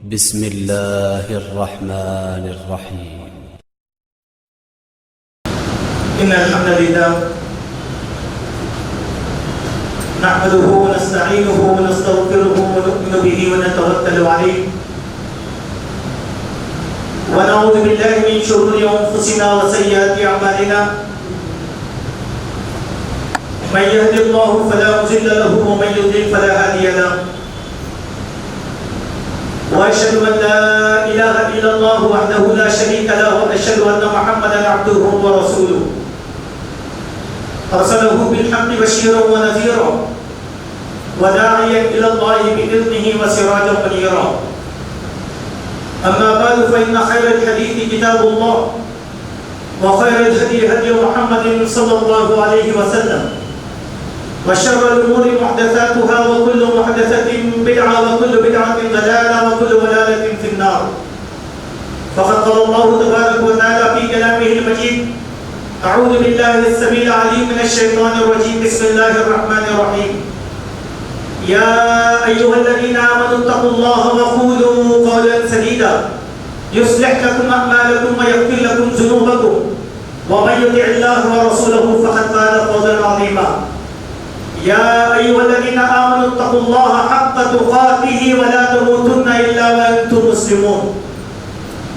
بسم الله الرحمن الرحيم. إن الحمد لله نحمده ونستعينه ونستغفره ونؤمن به ونتوكل عليه ونعوذ بالله من شرور أنفسنا وسيئات أعمالنا من يهد الله فلا مضل له ومن يضلل فلا هادي له وأشهد أن لا إله إلا الله وحده لا شريك له وأشهد أن محمدا عبده ورسوله أرسله بالحق بشيرا ونذيرا وداعيا إلى الله بإذنه وسراجا منيرا أما بعد فإن خير الحديث كتاب الله وخير الهدي هدي محمد صلى الله عليه وسلم وشر الأمور محدثاتها وكل محدثة بدعة وكل بدعة ضلالة وكل ضلالة في النار. فقد قال الله تبارك وتعالى في كلامه المجيد: أعوذ بالله السميع العليم من الشيطان الرجيم. بسم الله الرحمن الرحيم. يا أيها الذين آمنوا اتقوا الله وقولوا قولا سديدا يصلح لكم أعمالكم ويغفر لكم ذنوبكم ومن يطع الله ورسوله فقد فاز فوزا عظيما. يا أيها الذين آمنوا اتقوا الله حق تقاته ولا تموتن إلا وأنتم مسلمون.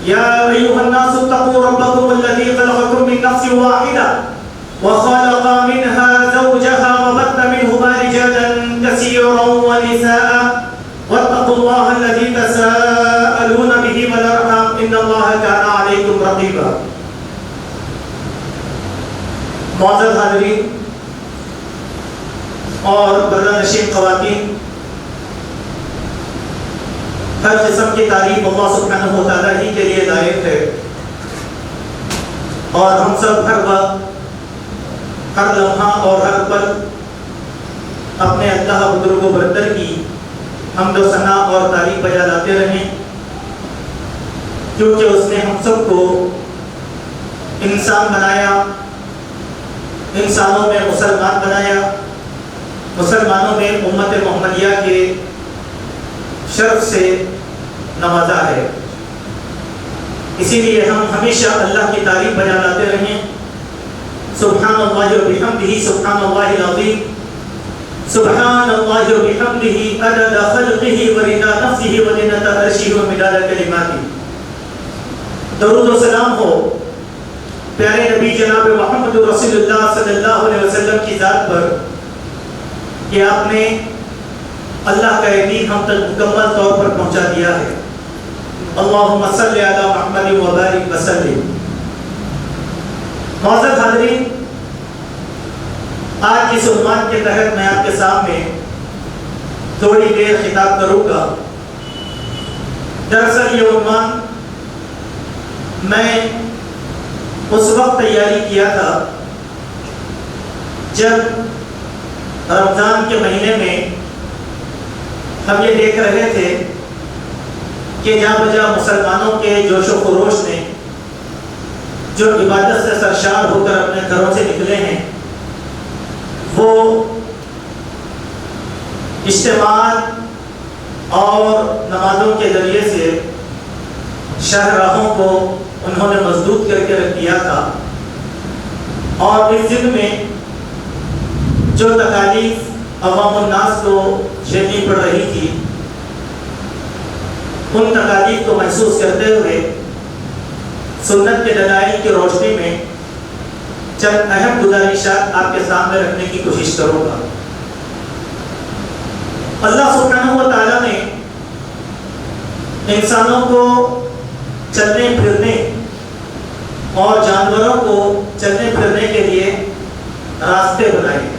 يا أيها الناس اتقوا ربكم الذي خلقكم من نفس واحدة وخلق منها زوجها وبث منهما رجالا كثيرا ونساء واتقوا الله الذي تساءلون به والأرحام إن الله كان عليكم رقيبا. معزز حاضرین اور برادر نشین خواتین، ہر قسم کی تعریف اللہ سبحانہ و تعالیٰ ہی کے لیے لائق ہے، اور ہم سب ہر وقت، ہر لمحہ اور ہر پل اپنے اللہ بزرگ و برتر کی حمد و ثنا اور تعریف بجا لاتے رہیں، کیونکہ اس نے ہم سب کو انسان بنایا، انسانوں میں مسلمان بنایا، مسلمانوں میں امت محمدیہ کے شرف سے نوازا ہے۔ اسی لیے ہم ہمیشہ اللہ کی تعریف بجا لاتے رہیں۔ سبحان اللہ و بحمدہ، سبحان اللہ العظیم، سبحان اللہ و بحمدہ عدد خلقہ ورضا نفسہ وزنۃ عرشہ ومداد کلماتہ۔ درود و سلام ہو پیارے نبی جناب محمد رسول اللہ صلی اللہ علیہ وسلم کی ذات پر کہ آپ نے اللہ کا یہ دین ہم تک مکمل طور پر پہنچا دیا ہے۔ اللہم صلی علی محمد و بارک وسلم۔ معزز حاضرین، آج اس عنوان کے تحت میں آپ کے سامنے تھوڑی دیر خطاب کروں گا۔ دراصل یہ عنوان میں اس وقت تیاری کیا تھا جب رمضان کے مہینے میں ہم یہ دیکھ رہے تھے کہ جہاں بجا مسلمانوں کے جوش و خروش نے جو عبادت سے سرشار ہو کر اپنے گھروں سے نکلے ہیں، وہ اجتماعات اور نمازوں کے ذریعے سے شاہراہوں کو انہوں نے مسدود کر کے رکھ دیا تھا، اور اس ضمن میں جو تکالیف عوام الناس کو جھیلنی پڑ رہی تھی، ان تکالیف کو محسوس کرتے ہوئے سنت کے دلائل کی روشنی میں چند اہم گزارشات آپ کے سامنے رکھنے کی کوشش کروں گا۔ اللہ سبحانہ و تعالیٰ نے انسانوں کو چلنے پھرنے اور جانوروں کو چلنے پھرنے کے لیے راستے بنائے ہیں،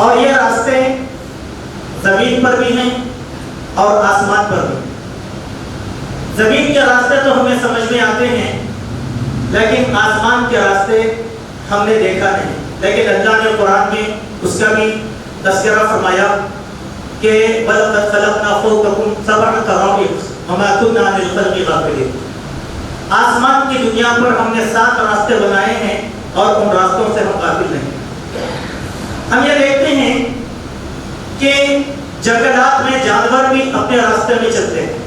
اور یہ راستے زمین پر بھی ہیں اور آسمان پر بھی۔ زمین کے راستے تو ہمیں سمجھ میں آتے ہیں، لیکن آسمان کے راستے ہم نے دیکھا نہیں۔ لیکن اللہ نے قرآن میں اس کا بھی تذکرہ فرمایا کہ وَلَقَدْ خَلَقْنَا فَوْقَكُمْ سَبْعَ طَرَائِقَ وَمَا كُنَّا عَنِ الْخَلْقِ غَافِلِينَ۔ آسمان کی دنیا پر ہم نے 7 راستے بنائے ہیں اور ان راستوں سے ہم غافل نہیں۔ ہم یہ دیکھتے ہیں کہ جنگلات میں جانور بھی اپنے راستے میں چلتے ہیں،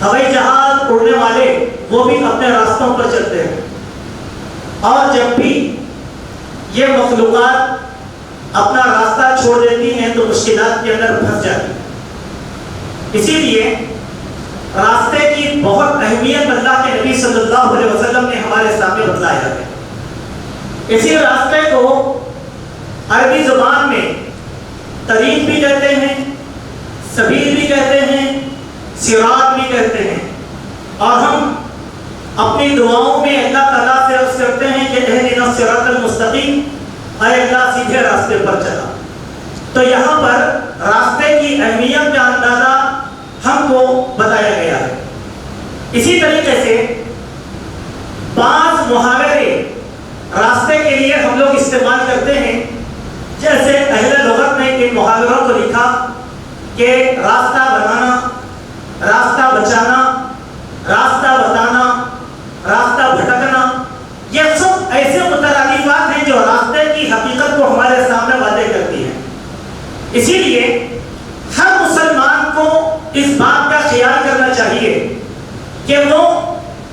ہوائی جہاز اڑنے والے وہ بھی اپنے راستوں پر چلتے ہیں، اور جب بھی یہ مخلوقات اپنا راستہ چھوڑ دیتی ہیں تو مشکلات کے اندر پھنس جاتی ہیں۔ اسی لیے راستے کی بہت اہمیت اللہ کے نبی صلی اللہ علیہ وسلم نے ہمارے سامنے بتلایا ہے۔ اسی راستے کو عربی زبان میں طریق بھی کہتے ہیں، سبیل بھی کہتے ہیں، صراط بھی کہتے ہیں، اور ہم اپنی دعاؤں میں اللہ تعالیٰ سے عرض کرتے ہیں کہ اہدنا الصراط المستقیم، اے اللہ سیدھے راستے پر چلا۔ تو یہاں پر راستے کی اہمیت کا اندازہ ہم کو بتایا گیا ہے۔ اسی طریقے سے بعض محاورے راستے کے لیے ہم لوگ استعمال کرتے ہیں، جیسے اہل لغت نے ان محاوروں کو لکھا کہ راستہ بنانا، راستہ بچانا، راستہ بتانا، راستہ بھٹکنا، یہ سب ایسے مترادفات ہیں جو راستے کی حقیقت کو ہمارے سامنے واضح کرتی ہیں۔ اسی لیے ہر مسلمان کو اس بات کا خیال کرنا چاہیے کہ وہ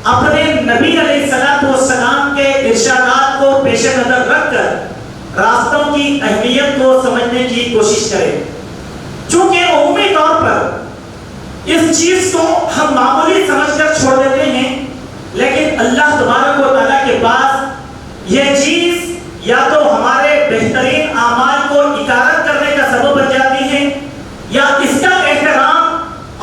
اپنے نبی علیہ السلام کے ارشادات کو پیش نظر رکھ کر راستوں کی اہمیت کو سمجھنے کی کوشش کرے، چونکہ عمومی طور پر اس چیز کو ہم معمولی سمجھ کر چھوڑ دیتے ہیں، لیکن اللہ تبارک و تعالیٰ کے پاس یہ چیز یا تو ہمارے بہترین اعمال کو اطاعت کرنے کا سبب بن جاتی ہے، یا اس کا احترام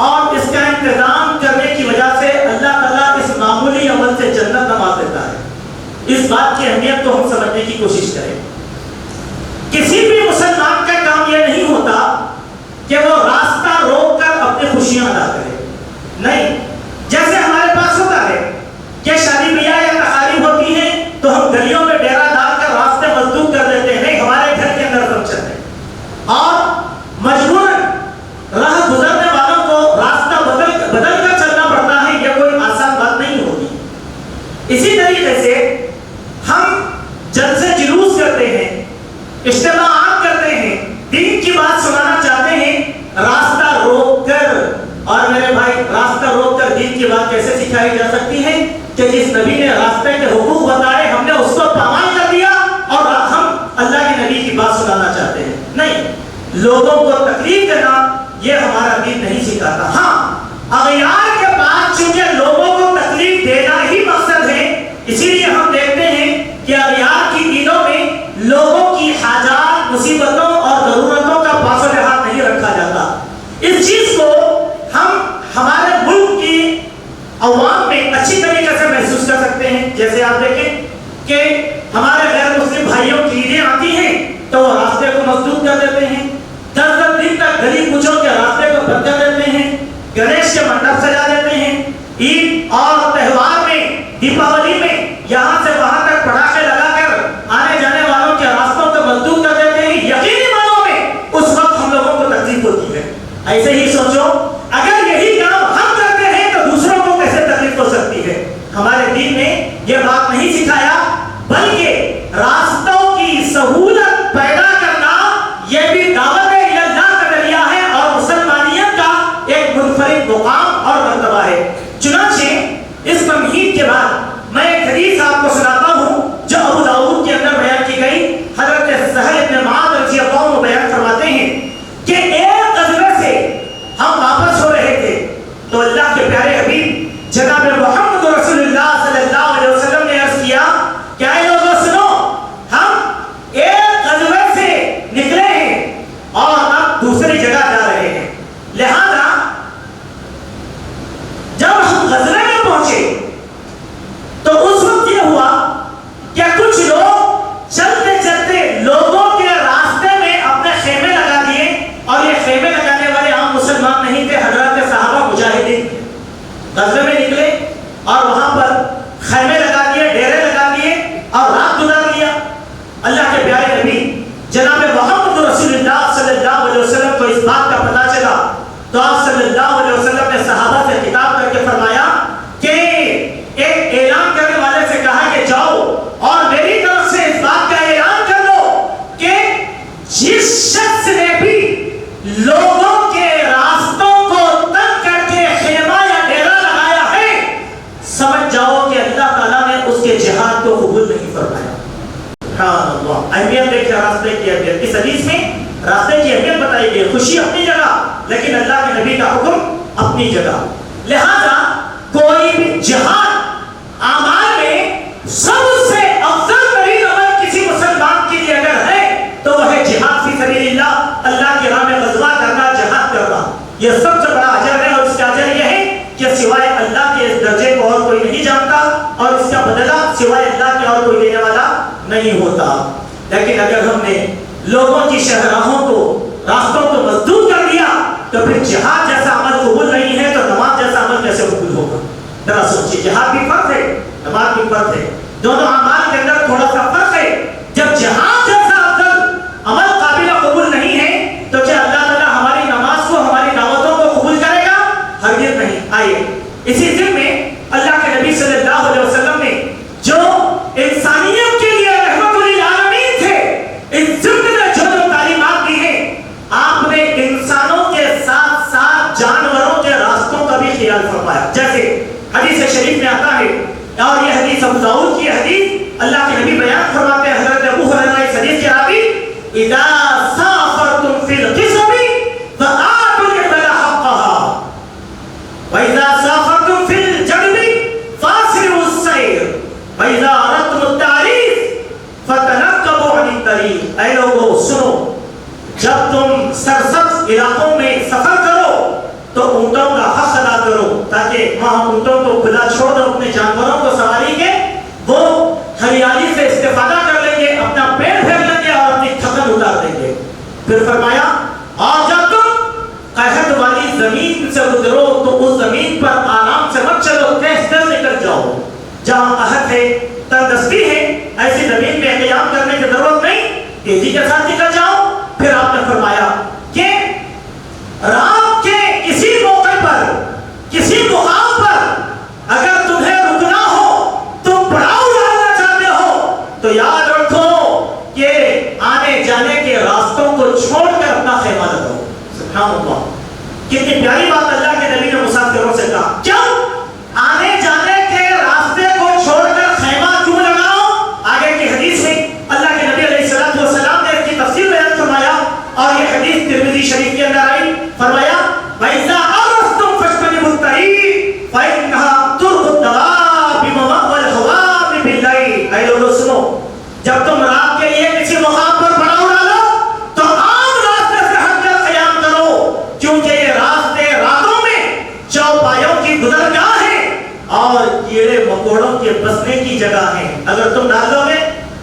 اور اس کا انتظام کرنے کی وجہ سے اللہ تعالیٰ اس معمولی عمل سے جنت نواز دیتا ہے۔ اس بات کی اہمیت کو ہم سمجھنے کی کوشش کریں۔ کسی بھی مسلمان کا کام یہ نہیں ہوتا کہ وہ راستہ روک کر اپنی خوشیاں ادا کرے، نہیں۔ جیسے ہمارے پاس ہوتا ہے کہ شادی بیاہ یا تقاریب ہوتی ہیں تو ہم گلیوں میں ڈیرا ڈال کر راستے مسدود کر دیتے ہیں، نہیں، ہمارے گھر کے اندر فنکشن ہے اور مجبوراً راہ گزرنے والوں کو راستہ بدل کر چلنا پڑتا ہے، یہ کوئی آسان بات نہیں ہوتی۔ اسی طریقے سے ہم جلسے جلوس کرتے ہیں، اجتماعات کرتے ہیں، دین کی بات سنانا چاہتے ہیں، راستہ روک کر۔ اور میرے بھائی، راستہ روک کر دین کی بات کیسے سکھائی جا سکتی ہے کہ جس نبی نے راستے کے حقوق بتائے ہم نے اس کو پامال کر دیا اور ہم اللہ کے نبی کی بات سنانا چاہتے ہیں؟ نہیں، لوگوں کو تکلیف دینا یہ ہمارا دین نہیں سکھاتا۔ ہاں، اغیار کے بعد چونکہ لوگوں کو تکلیف دینا ہی مقصد ہے، اسی لیے ہم دیکھتے ہیں کہ اغیار کی دینوں میں لوگوں کی حاجات، مصیبتوں اور ضرورتوں کا پاس و لحاظ نہیں رکھا جاتا۔ اس چیز کو ہم ہمارے ملک کی عوام میں اچھی طریقے سے محسوس کر سکتے ہیں۔ جیسے آپ دیکھیں کہ ہمارے غیر مسلم بھائیوں کی عیدیں آتی ہیں تو وہ راستے کو مسدود کر دیتے ہیں، 10 دن تک گلی کوچوں کے راستے کو بند کر دیتے ہیں، گنیش کے منڈپ سجا دیتے ہیں، عید اور تہوار میں، دیپاولی میں یہاں سے وہاں تک پٹاخے لگا کر آنے جانے والوں کے راستوں کو مسدود کر دیتے ہیں۔ یقینی معنوں میں اس وقت ہم لوگوں کو تکلیف ہوتی ہے۔ ایسے ہی سوچو، اگر یہی کام ہم کرتے ہیں تو دوسروں کو کیسے تکلیف ہو سکتی ہے؟ ہمارے دین نے یہ بات نہیں سکھایا، بلکہ راستوں کی سہولت پیدا کرنا یہ بھی دعوت اللہ کا ذریعہ ہے اور مسلمانیت کا ایک منفرد مقام اور مرتبہ ہے۔ چنانچہ اس تمہید کے بعد میں ایک حدیث آپ کو سناتا ہوں جو ابو داؤد کے اندر بیان کی گئی۔ حضرت سہل بن معاذ رضی اللہ عنہ بیان فرماتے ہیں کہ ایک غزوے سے ہم واپس ہو رہے تھے تو اللہ کے پیارے حبیب جناب محمد رسول اللہ صلی اللہ علیہ وسلم نے عرض کیا کہ اے لوگوں سنو، ہم ایک غزوے سے نکلے ہیں اور اب دوسری جگہ جا رہے ہیں، لہذا جب ہم غزوے میں پہنچے تو اس وقت یہ ہوا کہ کچھ لوگ چلتے چلتے لوگوں کے راستے میں اپنے خیمے لگا دیے، اور یہ خیمے لگانے والے عام مسلمان نہیں تھے، حضرات صحابہ مجاہدین تھے۔ غزوے میں نکلے اور وہاں پر خیمے لگا دیے، ڈیرے لگا دیے اور رات گزار لیا۔ اللہ کے پیارے نبی جناب محمد رسول اللہ صلی اللہ علیہ وسلم کو اس بات کا پتہ چلا تو آپ صلی اللہ علیہ وسلم نے صحابہ سے خطاب کر کے فرمایا کہ ایک اعلان کرنے والے سے کہا کہ جاؤ اور میری طرف سے اس بات کا اعلان کر دو کہ جس شخص نے بھی اہمیت دیکھیں راستے کی اہمیت. اس حدیث میں راستے کی اہمیت بتائی گئی. خوشی اپنی جگہ لیکن اللہ کے نبی کا حکم اپنی جگہ. لہذا کوئی بھی جہاد اعمال میں سب سے افضل ترین عمل کسی مسلمان کے لیے اگر ہے تو وہ ہے جہاد فی سبیل اللہ. اللہ کی راہ میں غزوہ کرنا, جہاد کرنا, یہ سب سے بڑا اجر ہے. اور اس کا اجر یہ ہے کہ سوائے اللہ کے اس درجے کو اور کوئی نہیں جانتا اور اس کا بدلہ سوائے اللہ کے اور کوئی دینے والا نہیں ہوتا. لیکن اگر ہم نے لوگوں کی شہراہوں کو, راستوں کو مسدود کر دیا تو پھر جہاد جیسا عمل قبول نہیں ہے تو نماز جیسا عمل کیسے قبول ہوگا؟ ذرا سوچیے. جہاد بھی فرض ہے, نماز بھی فرض ہے, دونوں اعمال کے اندر تھوڑا سا فرق ہے. جب جہاد جیسا افضل عمل قابل قبول نہیں ہے تو کیا اللہ تعالیٰ ہماری نماز کو, ہماری دعوتوں کو قبول کرے گا؟ ہرگز نہیں. آئیے اسی دن میں اللہ کے نبی صلی اللہ علیہ وسلم نے جو انسانیت کے لیے رحمت للعالمین تھے, اس ضمن میں جو تعلیمات دی ہیں, آپ نے انسانوں کے ساتھ ساتھ جانوروں کے راستوں کا بھی خیال فرمایا. جیسے حدیث شریف میں آتا ہے, اور یہ حدیث ابو داؤد کی حدیث, اللہ کے نبی بیان فرماتے ہیں, حضرت ابو ہریرہ اس حدیث کے راوی, اذا سافرتم فی القصب فآتوا الإبل حقها وإذا سافرتم في الجنب فاسروا السير وإذا أردتم التعريف فتنقبوا عن الطريق. اے لوگو سنو, جب تم سرسبز علاقوں میں سفر کرو تو اونٹوں کا حق ادا کرو, تاکہ وہاں اونٹوں کو کھلا چھوڑ دو, اپنے جانوروں کو سواری کے وہ ہریالی سے استفادہ کر لیں گے, اپنا پیٹ پھیر لیں گے اور اپنی تھکن اتار دیں گے. پھر فرمایا, اور جب تم قحط والی زمین سے گزرو تو اس زمین پر آرام سے مت چلو, تیز تیز نکل جاؤ. جہاں قحط ہے, تندرستی ہے, ایسی زمین میں قیام کرنے کی ضرورت نہیں, تیزی کے ساتھ نکل جاؤ. پھر آپ نے فرمایا کہ رات کے کسی موقع پر, کسی مقام پر اگر تمہیں رکنا ہو, تم پڑاؤ ڈالنا چاہتے ہو, تو یاد رکھو کہ آنے جانے کے راستوں کو چھوڑ کر اپنا خیمہ لگاؤ. سبحان اللہ, کتنی پیاری بات اللہ کے نبی نے مسافروں سے کہا. کیوں آنے جانے کے راستے کو چھوڑ کر خیمہ کیوں لگاؤ؟ آگے کی حدیث میں اللہ کے نبی علیہ الصلوۃ والسلام نے اس کی تفصیل بیان فرمایا, اور یہ حدیث ترمذی شریف کے اندر آئی. فرمایا, وَإِذَا أَرَدتُّمْ فَاجْتَنِبُوا الطَّرِيقَ فَإِنَّهَا تُرْبُ الدَّوَابِ وَمَأْوَى الْهَوَامِ بِاللَّيْلِ. اے لوگو سنو, جب تم رات کے لیے کسی مقام پر پڑاؤ ڈالو تو عام راستے سے ہٹ کر قیام کرو, کیونکہ یہ راستے راتوں میں چوپایوں کی گزرگاہ ہے اور کیڑے مکوڑوں کے بسنے کی جگہ ہے. اگر تم ڈال دو گے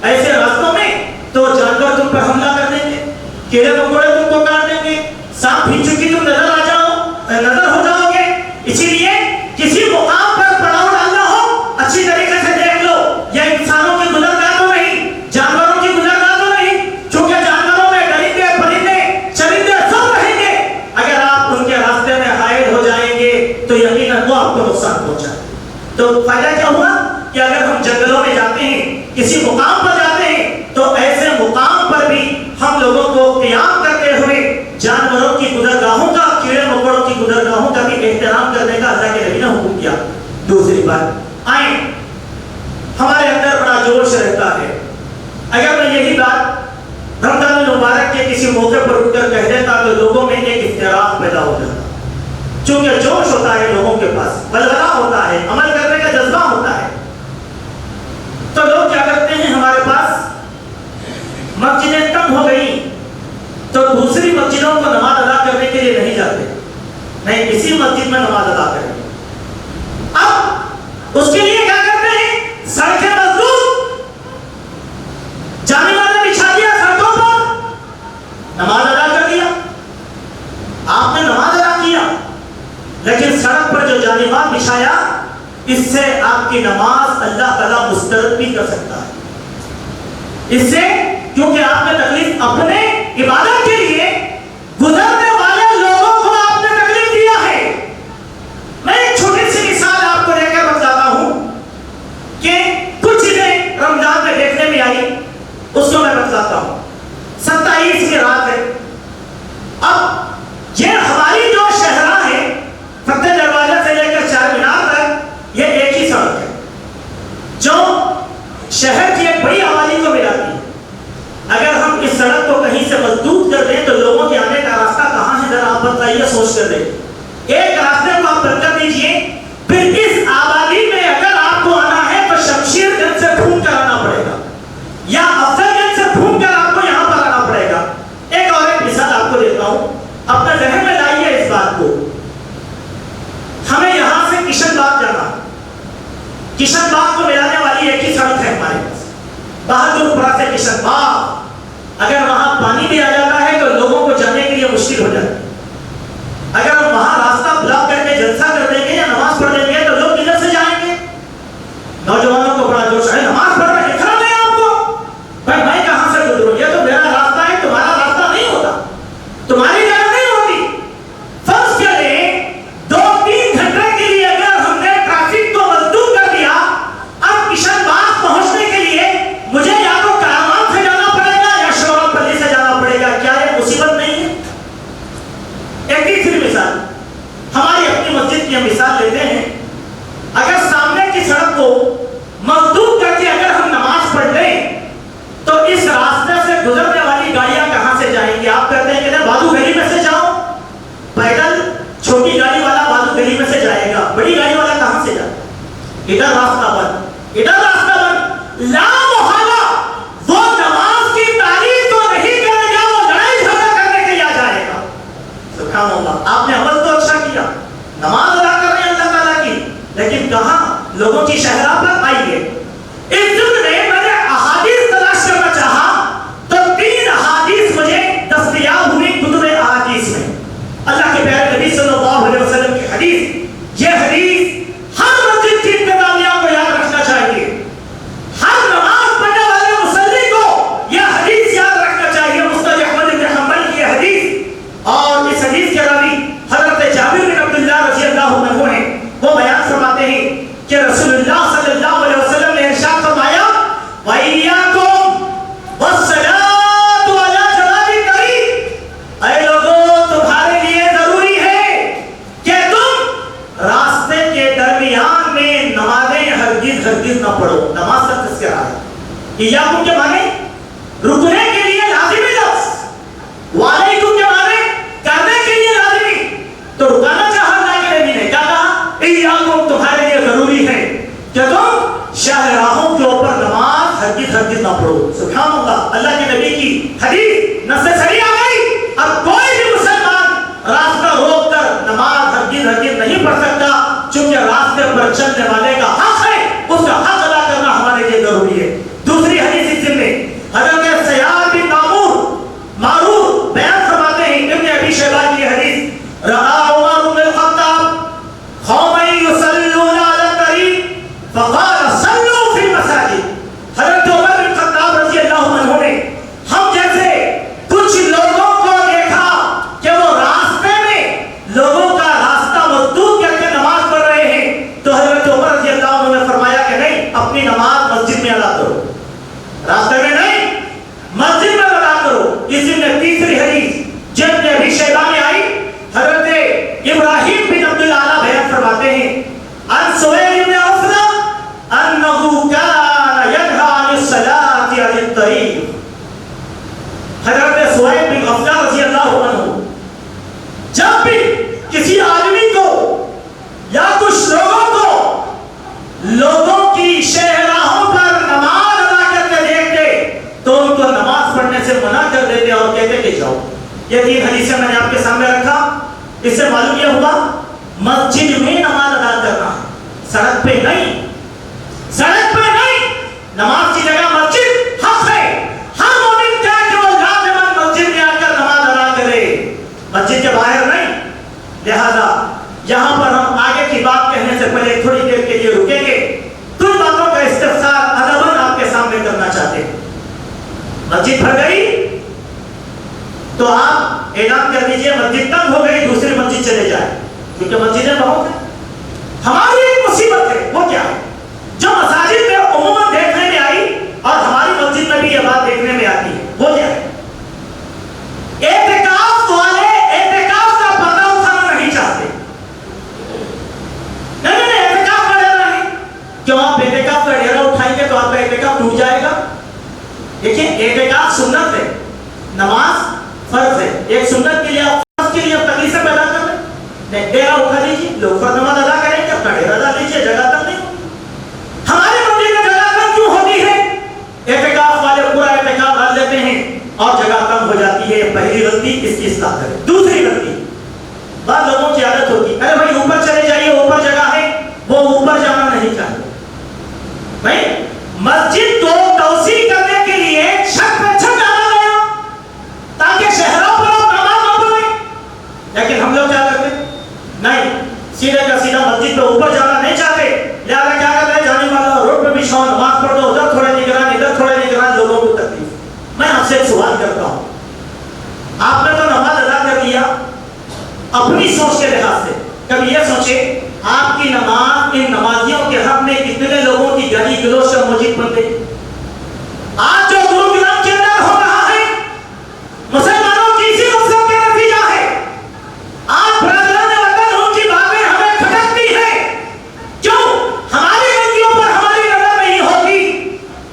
ایسے راستوں میں تو جانور تم پر حملہ کر دیں گے, کیڑے مکوڑے تم کو کاٹ دیں گے, سانپ بچھو کی تم نظر ہو جاؤ گے. اسی لیے کسی مقام پر پڑاؤ ڈالنا ہو, اچھی طریقے سے دیکھ لو, یہ انسانوں کی گزرگاہ تو نہیں, جانوروں کی گزرگاہ تو نہیں, چونکہ جانوروں میں درندے, پرندے, چرندے سب رہیں گے. اگر آپ ان کے راستے میں حائل ہو جائیں گے تو یقیناً وہ آپ کو نقصان پہنچائیں. تو فائدہ کیا ہوا کہ اگر ہم جنگلوں میں جاتے ہیں, کسی مقام پر جاتے ہیں, تو ایسے مقام پر بھی ہم لوگوں کو قیام کرتے ہوئے جانوروں کی گزرگاہوں کا, کیڑے مکوڑوں کی گزرگاہوں کا بھی احترام کرنے کا اللہ کے نبی نے حکم کیا. دوسری بات, آئیں ہمارے اندر بڑا جوش رہتا ہے. اگر میں یہی بات رمضان المبارک کے کسی موقع پر اٹھ کر کہہ دیتا تو لوگوں میں ایک اختلاف پیدا ہو جاتا, چونکہ جوش ہوتا ہے لوگوں کے پاس, بلغلہ ہوتا ہے, عمل کرنے کا جذبہ ہوتا ہے. تو لوگ کیا کرتے ہیں, ہمارے پاس مسجدیں کم ہو گئی تو دوسری مسجدوں کو نماز ادا کرنے کے لیے نہیں جاتے, نہیں اسی مسجد میں نماز ادا کریں. اب اس کے لیے کیا کرتے ہیں, سڑکیں مسدود, جانے والے بچھا دیا سڑکوں پر, نماز ادا کر دیا. آپ نے نماز ادا کیا, لیکن سڑک پر جو جانباز بچھایا, اس سے آپ کی نماز اللہ تعالیٰ مسترد بھی کر سکتا ہے. اس سے کیونکہ آپ نے تکلیف اپنے عبادت کے لیے گزرنے والے لوگوں کو آپ نے تکلیف دیا ہے. میں ایک چھوٹی سی مثال آپ کو دے کر بتاتا ہوں کہ کچھ چیزیں رمضان میں دیکھنے میں آئی, اس کو میں بتاتا ہوں. 27 کی رات ہے. اب یہ ہماری جو شہرہ ہے, فتح دروازہ سے لے کر چار مینار تک, یہ ایک ہی سڑک ہے جو شہر کی ایک بڑی آبادی کو ملاتی ہے. ایک راستے کو آپ بند کر دیجئے، پھر اس آبادی میں اگر آپ کو آنا ہے تو شمشیر گنج سے ڈھونڈ کر آنا پڑے گا یا افضل گنج سے ڈھونڈ کر آپ کو یہاں پر آنا پڑے گا۔ ایک اور ایک مثال آپ کو دیتا ہوں، اپنے ذہن میں لائیے اس بات کو۔ ہمیں یہاں سے کشن باغ جانا، کشن باغ کو ملانے والی ایک ہی سڑک ہے ہمارے پاس، بہادر پورہ سے کشن باغ۔ اگر وہاں پانی بھی آ جاتا ہے تو لوگوں کو جانے کے لیے مشکل ہو جاتی ہے۔ اگر ہم وہاں راستہ بلاک کر کے جلسہ کر دیں گے یا نماز پڑھ دیں گے تو لوگ کدھر سے جائیں گے؟ نوجوانوں کو بڑا جوش ہے، نماز پڑھ رہے دکھ رہا نہیں آپ کو؟ بھائی میں کہاں سے گزروں؟ یہ تو میرا راستہ ہے، تمہارا راستہ نہیں ہوتا، تمہاری جگہ نہیں ہوتی۔ فرض کریں 2-3 گھنٹے کے لیے اگر ہم نے ٹریفک کو مزدور کر دیا، اب کشن باغ پہنچنے کے لیے مجھے یا تو کرامات سے جانا پڑے گا یا شورا پلی سے جانا پڑے گا، کیا یہ مصیبت نہیں ہے؟ ایک تیسری مثال، ہماری اپنی مسجد کی ہم مثال لیتے ہیں۔ اگر سامنے کی سڑک کو مزدور کر کے اگر ہم نماز پڑھ لیں تو اس راستے سے گزرنے والی گاڑیاں کہاں سے جائیں گی؟ آپ کہتے ہیں کہ بادو گلی میں سے جاؤ، پیدل چھوٹی گاڑی والا بادو گلی میں سے جائے گا، بڑی گاڑی والا کہاں سے جائے گا؟ ادھر راستہ بند، ادھر راستہ بند، لا محالہ وہ نماز کی تعلیم تو نہیں کرے گا، وہ لڑائی جھگڑا کرنے کے لیے آ جائے گا۔ سبحان اللہ، آپ نے عمل تو اچھا کیا، نماز ادا کر رہے ہیں اللہ تعالیٰ کی، لیکن کہاں لوگوں کی شہرہ پر آئیے۔ اس ضمن میں نے احادیث تلاش کرنا چاہا تو 3 احادیث مجھے دستیاب ہوئی کتب احادیث میں۔ اللہ کے پیارے نبی صلی اللہ علیہ وسلم کی حدیث، یہ حدیث ہر مسجد کی انتظامیہ کو یاد رکھنا چاہیے، ہر نماز پڑھنے والے مصلی کو یہ حدیث یاد رکھنا چاہیے۔ مسند احمد بن حنبل کی حدیث، اور اس حدیث کے راوی حضرت جابر بن عبداللہ رضی اللہ عنہ ہیں، وہ بیان فرماتے ہیں کہ رسول اللہ صلی اللہ علیہ وسلم نے ارشاد فرمایا وَإِيَّاكُمْ وَالصَّلَاةُ عَلَى جَنَابِ الطَّرِيقِ، اے لوگوں تمہارے لیے ضروری ہے کہ تم راستے کے درمیان میں نمازیں ہرگز نہ پڑھو۔ نماز کا تذکرہ ہے، ایاکم کے معنی رکنے کے لیے لازمی لفظ، وعلیکم کے معنی کرنے کے لیے لازمی، تو رکانا چاہا اللہ کے نبی نے، کیا کہا؟ ایاکم تمہارے لیے ضروری ہے کہ تم شاہراہوں کے اوپر نماز ہرگز نہ پڑھو۔ سبحان اللہ، اللہ کے نبی کی حدیث نص صریح آ گئی۔ اب کوئی بھی مسلمان راستہ روک کر نماز ہرگز نہیں پڑھ سکتا، چونکہ راستے پر چلنے والے کا حق ہے، اس کا حق ادا کرنا ہمارے لیے ضروری ہے۔ دوسری حدیث اس میں حضرت سیاد بن معروف بیان فرماتے ہیں، ابن ابی شیبہ کی حدیث، رأى عمر بن الخطاب قوما يصلون على الطريق فقال صلوا في المساجد۔ حضرت عمر بن الخطاب رضی اللہ عنہ نے ہم جیسے کچھ لوگوں کو دیکھا کہ وہ راستے میں لوگوں کا راستہ مسدود کر کے نماز پڑھ رہے ہیں، تو حضرت عمر رضی اللہ عنہ نے فرمایا کہ نہیں، اپنی نماز مسجد میں ادا کرو، راستے میں نہیں، مسجد میں ادا کرو۔ اسی میں تیسری حدیث جب ابی شیبہ میں آئی، حضرت ابراہیم بن عبد العلا بیان فرماتے ہیں، ان سہیل بن عفرہ انه كان ينهى عن الصلاة عن الطريق۔ حضرت سہیل بن عفرہ رضی اللہ عنہ جب بھی کسی آدمی کو یا کچھ لوگوں کی شہراہوں پر نماز ادا کرتے دیکھتے تو ان کو نماز پڑھنے سے منع کر دیتے اور کہتے کہ جاؤ۔ یہ 3 حدیثیں میں نے آپ کے سامنے رکھا، اس سے معلوم یہ ہوا مسجد میں نماز ادا کرنا، سڑک پہ نہیں، سڑک پہ نہیں، نماز کی جگہ مسجد حق ہے۔ ہر مومن کیا کہ وہ لازماً مسجد میں آ کر نماز ادا کرے، مسجد کے باہر نہیں۔ لہذا یہاں پر ہم آگے کی بات کہنے سے پہلے تھوڑی دیر کے لیے رکیں گے، کچھ باتوں کا استفسار ادباً آپ کے سامنے کرنا چاہتے ہیں۔ مسجد بھر گئی تو آپ اعلان کر دیجئے مسجد تنگ ہو گئی، دوسری مسجد چلے جائیں، کیونکہ مسجدیں بہت ہیں۔ ہماری ایک مصیبت ہے، وہ کیا ہے؟ جو مساجد میں عموماً دیکھنے میں آئی اور ہماری مسجد میں بھی یہ بات دیکھنے میں آتی ہے، وہ کیا ہے؟ اعتکاف والے اعتکاف کا پردہ اٹھانا نہیں چاہتے۔ نہیں، اعتکاف کا ڈر نہیں، کیوں؟ آپ اعتکاف کا ڈیرا اٹھائیں گے تو آپ کا اعتکاف ٹوٹ جائے گا۔ دیکھیں، اعتکاف سنت ہے، نماز فرض ہے، ایک سنت کے لیے آپ فرض کے لیے تکلیفیں پیدا کر رہے ہیں۔ ڈیرا اٹھا لیجیے، لوگ فرض نماز ادا کریں گے، اپنا ڈیرا ڈال لیجیے، جگہ تک نہیں ہوگی۔ ہمارے مندر میں جگہ کم کیوں ہوتی ہے؟ اعتکاف والے پورا اعتکاف ڈال دیتے ہیں اور جگہ کم ہو جاتی ہے۔ پہلی غلطی اس کی اصلاح کریں۔ دوسری غلطی، بعض لوگوں کی عادت ہوتی ہے، ارے بھائی اوپر چلے جائیے، اوپر جگہ ہے، وہ اوپر جانا نہیں چاہتے۔ بھائی مسجد کو توسیع کرنے کے لیے چھت پہ چھت ڈالا گیا تاکہ شہروں پر لوگ نماز نہ پڑھیں، لیکن ہم لوگ کیا کرتے ہیں؟ نہیں، سیدھے کا سیدھا مسجد پہ اوپر جانا نہیں چاہتے، لہٰذا کیا کر رہے ہیں؟ جانے والا روڈ پہ بچھاؤ، نماز پڑھ دو، ادھر تھوڑے نگران، ادھر تھوڑے نگران، لوگوں کو تکلیف۔ میں آپ سے ایک سوال کرتا ہوں، آپ نے تو نماز ادا کر دیا اپنی سوچ کے لحاظ سے، کبھی یہ سوچے آپ کی نماز ان نمازیوں کے حق میں کتنے لوگوں کی گالی گلوچ سے موجود بن گئی؟ آج جو گروگرام کے اندر ہو رہا ہے مسلمانوں کی اسی غفلت کا نتیجہ ہے۔ آج برادران وطن ان کی باتیں ہمیں کھٹکتی ہیں، کیوں؟ ہماری غلطیوں پر ہماری نظر نہیں ہوتی۔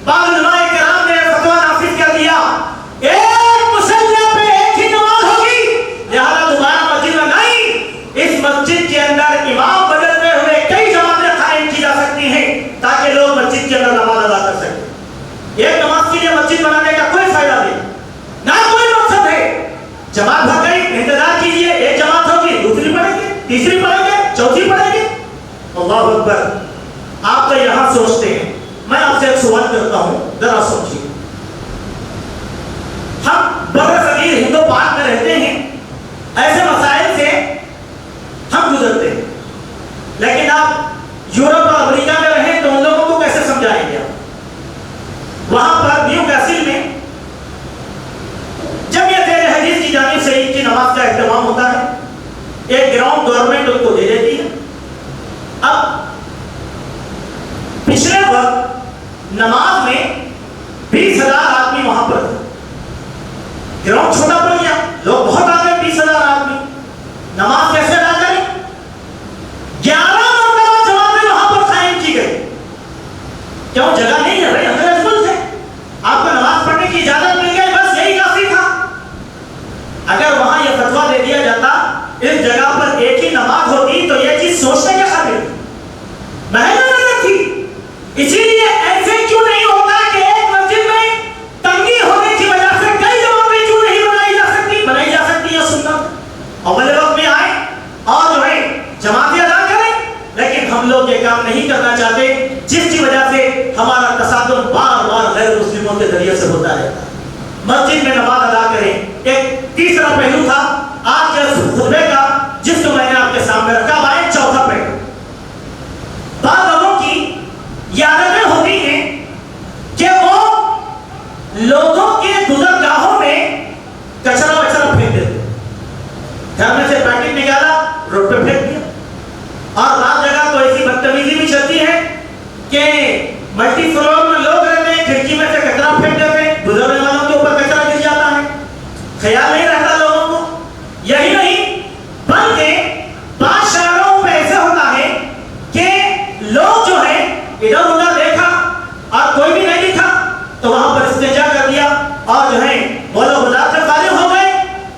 بعض علماء کرام نے فتویٰ نافذ کر دیا، ایک مسلح پہ ایک ہی نماز ہوگی، لہذا دوبارہ مسجد میں نہیں، اس مسجد کے اندر امام بدلتے ہوئے کئی جماعتیں قائم کی جا سکتی ہیں تاکہ لوگ مسجد کے اندر نماز ادا کر سکیں۔ ایک نماز کے لیے مسجد بنانے کا کوئی فائدہ نہیں، نہ کوئی مقصد ہے۔ جماعت بھر گئی، انتظار کیجئے، ایک جماعت ہوگی، دوسری پڑھیں گے، تیسری پڑھیں گے، چوتھی پڑھیں گے۔ اللہ اکبر، آپ تو یہاں سوچتے ہیں، میں آپ سے ایک سوال کرتا ہوں، ذرا سوچیے۔ ہم برصغیر ہند و پاک میں رہتے ہیں، ایسے مسائل سے ہم گزرتے ہیں، لیکن آپ یورپ اور امریکہ میں رہیں تو ان لوگوں کو کیسے سمجھائیں گے؟ وہاں پر نیو کیسل میں جمعیت اہل حدیث کی جانب سے عید کی نماز کا اہتمام ہوتا ہے، ایک گراؤنڈ گورنمنٹ ان کو دے دیتی ہے۔ اب پچھلے وقت نماز میں 20,000 آدمی وہاں پر تھے، گراؤنڈ چھوٹا پڑ گیا، لوگ بہت آ گئے، 20,000 آدمی، نماز کیسے ادا کریں؟ 11 مرتبہ جماعتیں وہاں پر قائم کی گئی، کیوں؟ جگہ نہیں ہے بھائی، انگریز ملک ہے، آپ کو نماز پڑھنے کی اجازت مل گئی، بس یہی کافی تھا۔ اگر وہاں یہ فتویٰ دے دیا جاتا اس جگہ پر ایک ہی نماز ہوتی تو یہ چیز سوچنے کے قابل تھی، محض نظر تھی۔ اسی لیے ایسے کیوں نہیں ہوتا کہ ایک مسجد میں تنگی ہونے کی وجہ سے کئی جماعتیں کیوں نہیں بنائی جا سکتی ہے؟ سنت اول وقت میں آئے اور جو ہے جماعتیں ادا کریں، لیکن ہم لوگ یہ کام نہیں کرنا چاہتے، جس کی وجہ سے ہمارا تصادم بار بار غیر مسلموں کے ذریعے سے ہوتا ہے۔ مسجد میں نماز ادا کریں۔ ایک تیسرا پہلو تھا آج کے خطبے کا جس کو میں نے آپ کے سامنے رکھا، وہ ہے چوتھا پہلو۔ بعض لوگوں کی یہ عادتیں ہوتی ہیں کہ وہ لوگوں کے گزرگاہوں میں کچرا وچرا پھینک دیتے، گھر میں سے پیکٹ نکالا روڈ پہ پھینک دیا، اور بعض جگہ تو ایسی بدتمیزی بھی چلتی ہے کہ ملٹی فلور میں لوگ رہتے ہیں، کھڑکی میں سے کچرا پھینک دیتے ہیں، گزرنے والوں کے اوپر کچرا گر جاتا ہے، خیال نہیں رہتا لوگوں کو۔ یہی نہیں بلکہ بعض شہروں میں ایسے ہوتا ہے کہ لوگ جو ہے ادھر ادھر دیکھا اور کوئی بھی نہیں دکھا تو وہاں پر استنجا کر دیا اور جو ہے بولو بلا سے فارغ ہو گئے،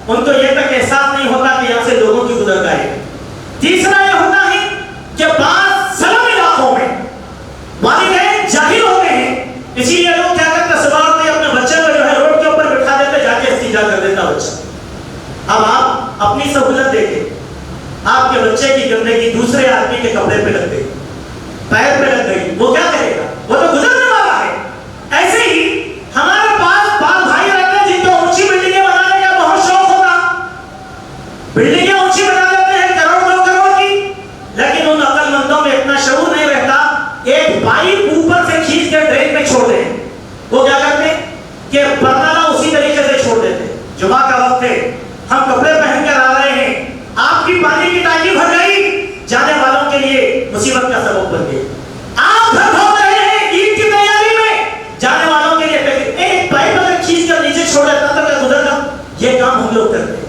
ان کو یہ تک احساس نہیں ہوتا کہ یہاں سے لوگوں کی گزرگاہ ہے۔ تیسرا یہ ہوتا ہے کہ بعض سلم علاقوں میں والدین جاہل ہوتے ہیں، اسی لیے لوگ کیا کرتے ہیں، صبح اٹھتے اپنے بچے کو جو ہے روڈ کے اوپر بٹھا دیتے، جا کے استنجا کر دیتا بچہ۔ اب آپ اپنی سہولت دیکھیں، آپ کے بچے کی گندگی دوسرے آدمی کے کپڑے پہ لگ گئی، پیر پہ لگ گئی، وہ کیا کرے گا؟ وہ تو گزرنے والا ہے۔ ایسے ہی ہمارے پاس بعض بھائی رہتے ہیں جن کو اونچی بلڈنگیں بنانے کا بہت شوق ہوتا، بلڈنگیں اونچی بنا دیتے ہیں کروڑ 2 کروڑ کی، لیکن ان عقل مندوں میں اتنا شعور نہیں رہتا، ایک پائپ اوپر سے کھینچ کے ڈرین میں چھوڑ دیں۔ وہ کیا کرتے ہیں کہ برنامہ اسی طریقے سے چھوڑ دیتے، جمعہ کا وقت ہے، ہم کپڑے پہن کر آ رہے ہیں، آپ کی پانی کی ٹانکی بھر گئی، جانے والوں کے لیے مصیبت کا سبب بن گئی۔ آپ گھر دھو رہے ہیں عید کی تیاری میں، جانے والوں کے لیے ایک پائپ اگر کھینچ کر نیچے چھوڑ دیتا تو کیا گزر گا؟ یہ کام ہم لوگ کرتے ہیں،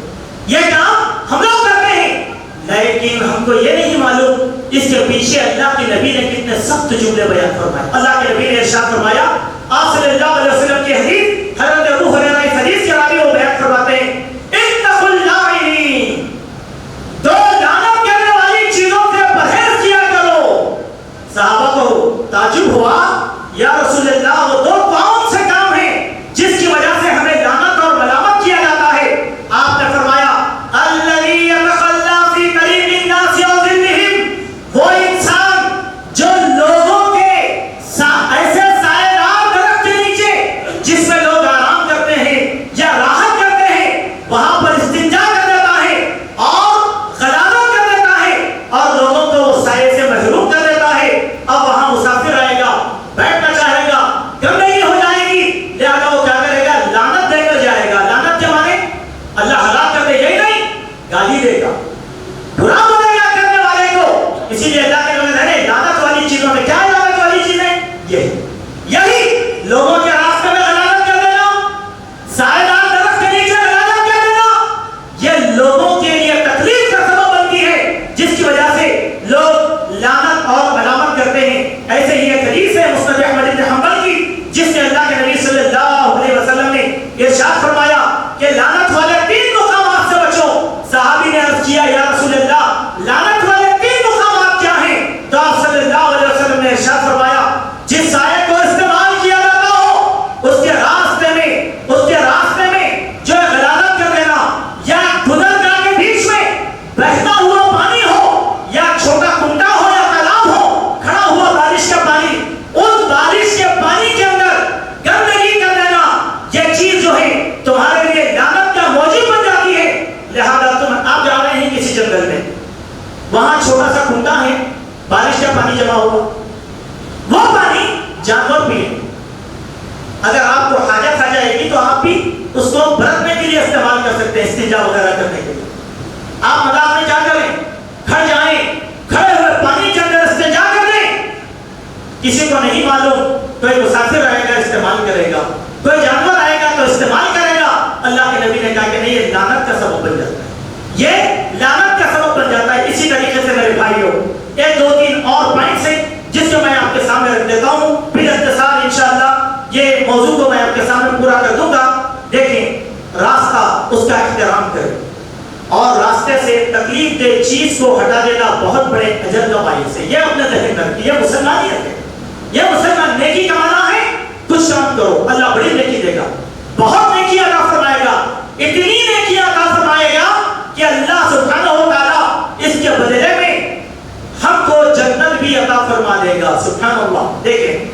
یہ کام ہم لوگ کرتے ہیں، لیکن ہم کو یہ نہیں معلوم اس کے پیچھے اللہ کے نبی نے کتنے سخت جملے بیان فرمائے۔ اللہ کے نبی نے ارشاد فرمایا، آپ صلی اللہ علیہ وسلم کی حدیث، حضرت ابو ہریرہ اس حدیث کے راوی وہ بیان فرماتے ہیں، اتقوا اللاعنین، دو لعنت کرنے اسی لیے اللہ کے نبی نے لعنت والی چیزوں میں کیا لعنت والی چیزیں یہی لوگوں کے راستے میں غلط کر دینا، سائیدار درخت کے نیچے غلط کر دینا، یہ لوگوں کے لیے تکلیف کا سبب بنتی ہے جس کی وجہ سے لوگ لعنت اور ملامت کرتے ہیں۔ ایسے ہی ایک حدیث ہے مسند احمد بن حنبل کی جس میں اللہ کے نبی صلی اللہ علیہ وسلم نے ارشاد فرمایا کہ لعنت والے 3 مقامات سے بچو۔ صحابی نے عرض کیا یا رسول اللہ لعنت والے 3 مقامات کیا ہیں؟ تو آپ صلی اللہ علیہ وسلم نے ارشاد فرمایا جس سائے کو استعمال کیا جاتا ہو اس کے راستے میں جو غلالت کر دینا، یا گزرگاہ کے بیچ میں بہتا ہوا پانی ہو، یا چھوٹا کنڈا ہو یا تالاب ہو، کھڑا ہوا بارش کا پانی، اس بارش کے پانی کے اندر گندگی کر دینا، یہ چیز جو ہے تمہارے لیے لعنت کا موجب بن جاتی ہے۔ لہذا آپ جا رہے ہیں کسی جنگل میں، وہاں چھوٹا سا کنڈا ہے، بارش کا پانی جمع ہوا، وہ پانی جانور پیے، اگر آپ کو حاجت آ جائے گی تو آپ بھی اس کو برتنے کے لیے استعمال کر سکتے ہیں، استنجا وغیرہ کرنے کے لیے۔ آپ میدان میں کیا کریں؟ کھڑ جائیں، کھڑے ہوئے پانی کے اندر استنجا کر دیں۔ کسی کو نہیں معلوم، کوئی مسافر آئے گا استعمال کرے گا، کوئی جانور آئے گا تو استعمال کرے گا۔ اللہ کے نبی نے کہا کہ نہیں، یہ لعنت کا سبب بن جاتا ہے، یہ لعنت کا سبب بن جاتا ہے۔ اسی طریقے سے میرے بھائیوں، 1-2-3 اور پوائنٹس ہیں جس کو میں آپ کے سامنے رکھ دیتا ہوں، پھر اختصار انشاءاللہ یہ موضوع کو میں آپ کے سامنے پورا کر دوں گا۔ دیکھیں، راستہ اس کا احترام کریں، اور راستے سے تکلیف دہ چیز کو ہٹا دینا بہت بڑے اجر کا باعث ہے۔ یہ اپنے ذہن میں رکھیے، یہ مسلمانیت ہے، یہ مسلمان نیکی کمانا ہے۔ کچھ کام کرو، اللہ بڑی نیکی دے گا، بہت نیکی عطا فرمائے گا، اتنی نیکی عطا فرمائے گا کہ اللہ سبحانہ و تعالیٰ اس کے بدلے میں ہم کو جنت بھی عطا فرما دے گا۔ سبحان اللہ۔ دیکھیں،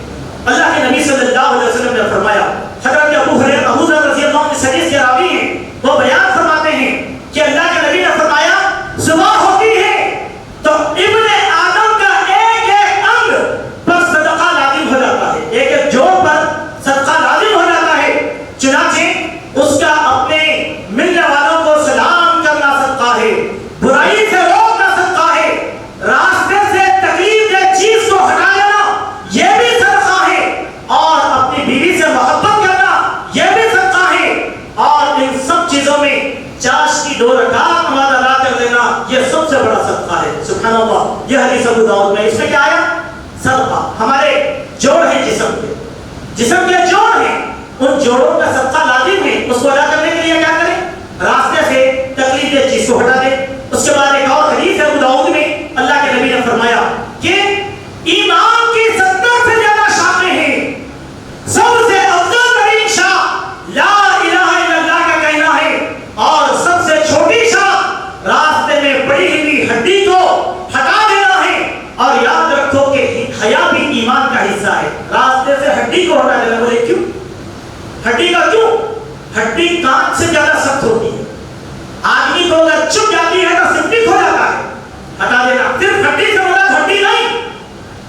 اللہ کے نبی صلی اللہ علیہ وسلم نے فرمایا، حضرت ابو ذر رضی اللہ عنہ اس حدیث کے راوی ہیں، وہ بیان فرماتے ہیں کہ اللہ کے نبی نے فرمایا صبح ہوتی ہے تو ابن آدم کا ایک ایک انگ پر صدقہ لازم ہو جاتا ہے، ایک ایک جوڑ پر صدقہ لازم ہو جاتا ہے، چنانچہ اس کا اپنے ملنے والوں کو سلام کرنا صدقہ ہے، برائی سے روکنا صدقہ ہے، راستے سے تکلیف دہ چیز کو ہٹا دینا یہ بھی صدقہ ہے، اور اپنی بیوی سے محبت کرنا یہ بھی صدقہ ہے، اور ان سب چیزوں میں چاش کی 2 رکعت نماز ادا کر دینا یہ سب سے بڑا صدقہ ہے۔ سبحان اللہ۔ یہ حدیث ابو داؤد میں، اس میں کیا آیا؟ صدقہ۔ ہمارے جوڑ ہیں جسم کے جوڑ ہیں، ان جوڑوں کا صدقہ لازم ہے، اس کو ادا کرنے کے لیے کیا کریں؟ راستے سے تکلیف دہ چیز کو ہٹا دیں۔ اس کے بعد ایک اور حدیث ہے ابو داؤد میں، اللہ کے نبی نے فرمایا کہ ایمان کی 70 سے زیادہ شاخیں ہیں، سب سے افضل ترین شاخ لا الہ الا اللہ کا کہنا ہے، اور سب سے چھوٹی شاخ راستے میں پڑی ہوئی ہڈی کو ہٹا دینا ہے۔ اور یاد رکھو کہ حیا بھی ایمان کا حصہ ہے، راستے سے ہڈی کو ہٹا دینا۔ بولے کیوں؟ ہڈی کا کیوں؟ ہڈی کانچ سے زیادہ سخت ہوتی ہے، آدمی کو اگر چپ جاتی ہے تو سپٹک ہو جاتا ہے، ہٹا دینا۔ صرف ہڈی سے مراد ہڈی نہیں،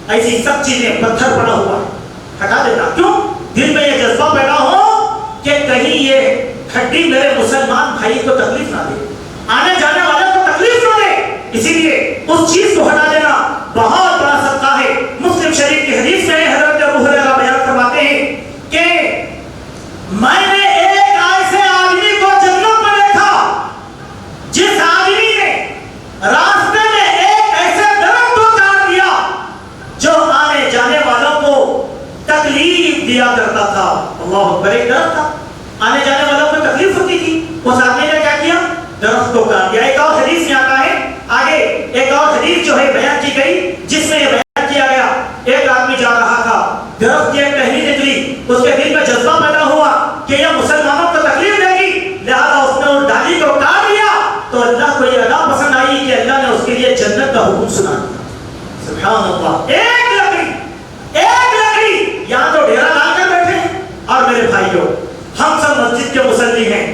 ایسی سب چیزیں، پتھر پڑا ہوا ہٹا دینا۔ کیوں؟ دل میں یہ جذبہ پیدا ہو کہ کہیں یہ ہڈی میرے مسلمان بھائی کو تکلیف نہ دے، آنے جانے والے کو تکلیف نہ دے، اسی لیے اس چیز کو ہٹا دینا بہت بڑا صدقہ ہے۔ مسلم شریف کی حدیث میں حضرت ابو ہریرہ بیان فرماتے ہیں کہ میں نے ایک ایسے آدمی کو جنت میں دیکھا جس آدمی نے راستے میں ایک ایسے درخت کو کاٹ دیا جو آنے جانے والوں کو تکلیف دیا کرتا تھا۔ اللہ اکبر۔ ایک درخت تھا، آنے جانے والوں کو تکلیف ہوتی تھی، اس آدمی نے کیا کیا؟ درخت کو کاٹ دیا۔ ایک اور حدیث میں آتا ہے، آگے ایک اور حدیث جو ہے بیان کی گئی جس میں یہ بیان کیا گیا، ایک آدمی جا رہا تھا، درخت کی ایک ٹہنی نکلی، اس کے دل میں جذبہ پیدا ہوا کہ یہ مسلمانوں کو تکلیف دے گی، لہذا اس نے اس ڈالی کو کاٹ دیا، تو اللہ کو یہ ادا پسند آئی کہ اللہ نے اس کے لیے جنت کا حکم سنا دیا۔ سبحان اللہ۔ ایک لکڑی یہاں تو ڈیرا ڈال کر بیٹھے ہیں۔ اور میرے بھائیوں، ہم سب مسجد کے مصلی ہیں،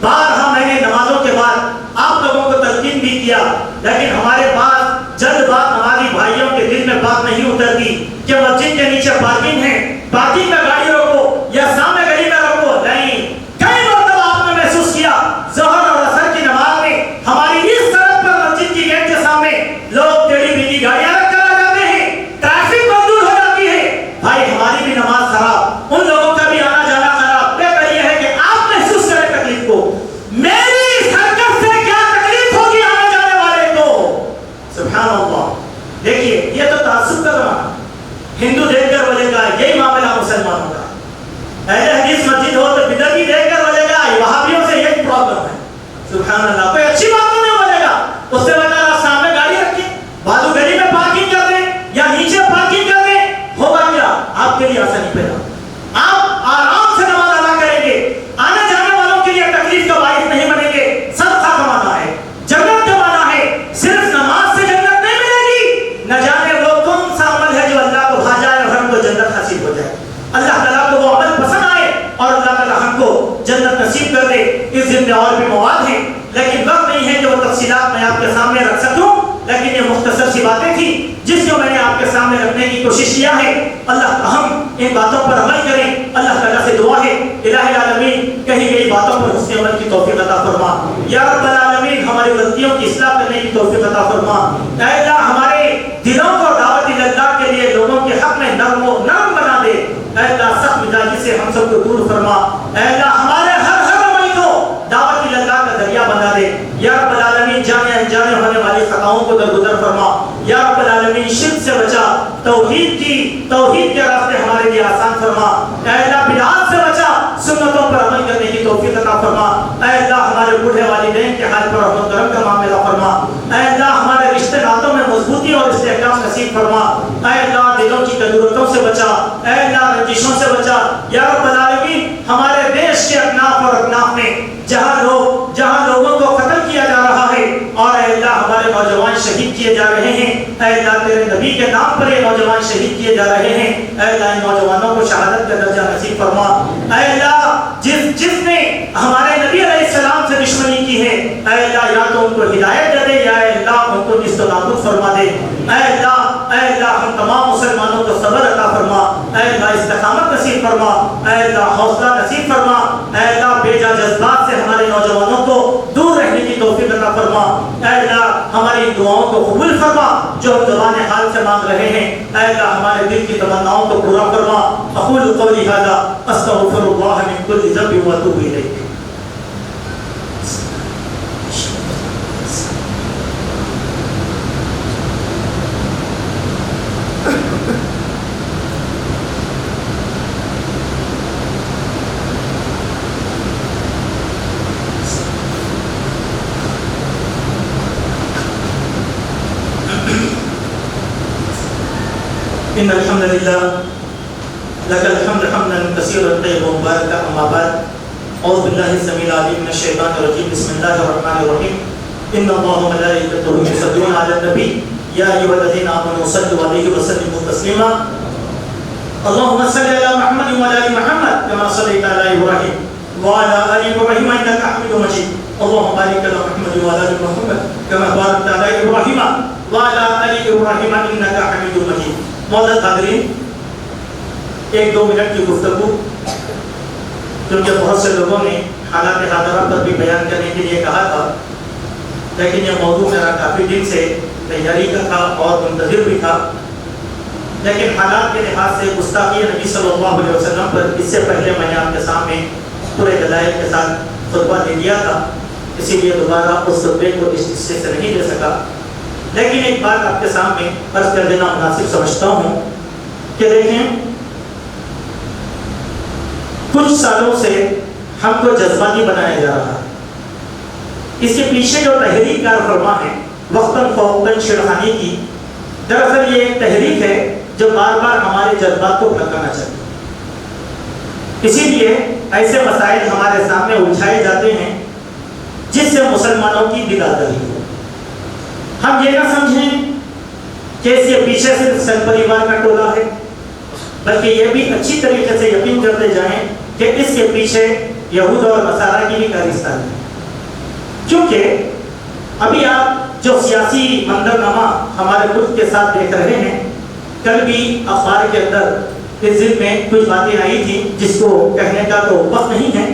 بارہا میں نے نمازوں کے بعد آپ لوگوں کو تلقین بھی کیا، لیکن ہمارے پاس جلد بات نمازی بھائیوں کے دل میں بات نہیں اترتی کہ مسجد کے نیچے پارکنگ ہے، پارکنگ میں گاڑی روکو یا سامنے گلی میں روکو۔ نہیں، کئی مرتبہ آپ نے محسوس کیا ظہر اور عصر کی نماز میں ہماری اس سڑک پر مسجد کی گیٹ کے سامنے لوگ ٹیڑھی میڑھی گاڑیاں سبحان اللہ. دیکھیے یہ تو تعصب کا زمانہ. ہندو دیکھ کر بولے گا یہی معاملہ مسلمانوں کا. اہل حدیث مسجد ہو تو بدعتی دیکھ کر بولے گا وہابیوں سے یہی پرابلم ہے. سبحان اللہ. کوئی اچھی بات تو نہیں بولے گا. اس سے بتا رہا سامنے گاڑی رکھیے, بازو گلی میں پارکنگ کر دیں یا نیچے پارکنگ کر دیں, ہوگا کیا؟ آپ کے لیے آسانی پیدا, آپ آرام سے نماز ادا کریں گے, آنے جانے والوں کے لیے تکلیف کا باعث نہیں بنیں گے. صدقہ کمانا ہے, جنت کمانا ہے. صرف نماز سے جنت نہیں ملے گی. نہ جانے وہ کون سا عمل ہے جو اللہ کو بھا جائے اور ہم کو جنت حاصل ہو جائے. اللہ تعالیٰ کو وہ عمل پسند آئے اور اللہ تعالیٰ ہم کو جنت نصیب کر دے. اس دن میں اور بھی مواد ہیں لیکن وقت نہیں ہے کہ وہ تفصیلات میں آپ کے سامنے رکھ سکوں. لیکن یہ مختصر سی باتیں تھیں جس کو میں نے آپ کے سامنے رکھنے کی کوشش کیا ہے. اللہ ہم ان باتوں پر عمل کریں. اللہ تعالیٰ سے دعا ہے الہ العالمین کہی گئی باتوں پر حسن عمل کی توفیق عطا فرما. یا رب العالمین ہماری غلطیوں کی اصلاح کرنے کی توفیق عطا فرما. اے اللہ ہمارے دلوں کو دعوت اللہ کے لیے لوگوں کے حق میں نرم بنا دے. اے اللہ سخت مزاجی سے ہم سب کو دور فرما. اے اللہ ہمارے ہر عمل کو دعوت اللہ کا ذریعہ بنا دے. یا رب العالمین جانے انجانے ہونے والی خطاؤں کو درگزر فرما. یا رب العالمین شرک سے بچا, توحید کے راستے ہمارے لیے آسان فرما. اے اللہ بدعات سے بچا, سنتوں پر عمل کرنے کی توفیق عطا فرما. اے اللہ ہمارے بوڑھے والدین کے حال پر رحمت کرم کا معاملہ فرما. اے اللہ ہمارے رشتے ناتوں میں مضبوطی اور استحکام نصیب فرما. اے اللہ دلوں کی تدورتوں سے بچا. اے اللہ رنجشوں سے بچا. یا رب العالمین ہمارے دیش کے اکناف اور اکناف میں جہاں لوگوں کو قتل کیا جا رہا ہے اور اے اللہ ہمارے نوجوان شہید کیے جا رہے ہیں. اے اللہ تیرے نبی کے نام پر یہ نوجوان شہید کیے جا رہے ہیں. اے اللہ ان نوجوانوں کو شہادت کا درجہ نصیب فرما. اے اللہ جس نے ہمارے نبی علیہ السلام سے دشمنی کی ہے اے اللہ یا تو ان کو ہدایت دے دے یا اے اللہ ان کو نیست و نابود فرما دے. اے اللہ ہم تمام مسلمانوں کو صبر عطا فرما. اے اللہ استقامت نصیب فرما. اے اللہ حوصلہ نصیب فرما. اے اللہ بے جا جذبات سے ہمارے نوجوانوں کو دور رہنے کی توفیق عطا فرما. اے اللہ ہماری دعاؤں کو قبول فرما جو ہم زبان حال سے مانگ رہے ہیں. اے اللہ ہمارے دل کی تمناؤں کو پورا فرما. اقول قولی ھذا استغفر اللہ من کل ذنب واتوب الیہ. إن الحمد لله لك الحمد حمدا كثيرا طيبا مباركا. أما بعد أعوذ بالله السميع العليم من الشيطان الرجيم. بسم الله الرحمن الرحيم. إن الله وملائكته يصلون على النبي يا أيها الذين آمنوا صلوا عليه وسلموا تسليما. اللهم صل على محمد وعلى آل محمد كما صليت على إبراهيم وعلى آل إبراهيم إنك حميد مجيد. اللهم بارك على محمد وعلى آل محمد كما باركت على إبراهيم وعلى آل إبراهيم إنك حميد مجيد. معزز حاضرین, 1-2 منٹ کی گفتگو کیونکہ بہت سے لوگوں نے حالات حاضرہ پر بھی بیان کرنے کے لیے کہا تھا لیکن یہ موضوع میرا کافی دن سے تیاری کا تھا اور منتظر بھی تھا. لیکن حالات کے لحاظ سے گستاخی نبی صلی اللہ علیہ وسلم پر اس سے پہلے میں نے آپ کے سامنے پورے دلائل کے ساتھ خطبہ دے دیا تھا, اسی لیے دوبارہ اس خطبے کو اس حصے سے نہیں دے سکا. لیکن ایک بات آپ کے سامنے عرض کر دینا مناسب سمجھتا ہوں کہ دیکھیں کچھ سالوں سے ہم کو جذباتی بنایا جا رہا ہے. اس کے پیچھے جو تحریک کار فرما ہے وقتاً فوقتاً چھڑخانی کی, دراصل یہ ایک تحریک ہے جو بار بار ہمارے جذبات کو بھڑکانا چاہیے. اسی لیے ایسے مسائل ہمارے سامنے الجھائے جاتے ہیں جس سے مسلمانوں کی دل آزاری ہو. ہم یہ نہ سمجھیں کہ اس کے پیچھے صرف سن پریوار کا ٹولہ ہے, بلکہ یہ بھی اچھی طریقے سے یقین کرتے جائیں کہ اس کے پیچھے یہود اور نصارہ کی بھی کارستانی ہے. کیونکہ ابھی آپ جو سیاسی منظرنامہ ہمارے ملک کے ساتھ دیکھ رہے ہیں, کل بھی اخبار کے اندر اس ضمن میں کچھ باتیں آئی تھی جس کو کہنے کا تو وقت نہیں ہے,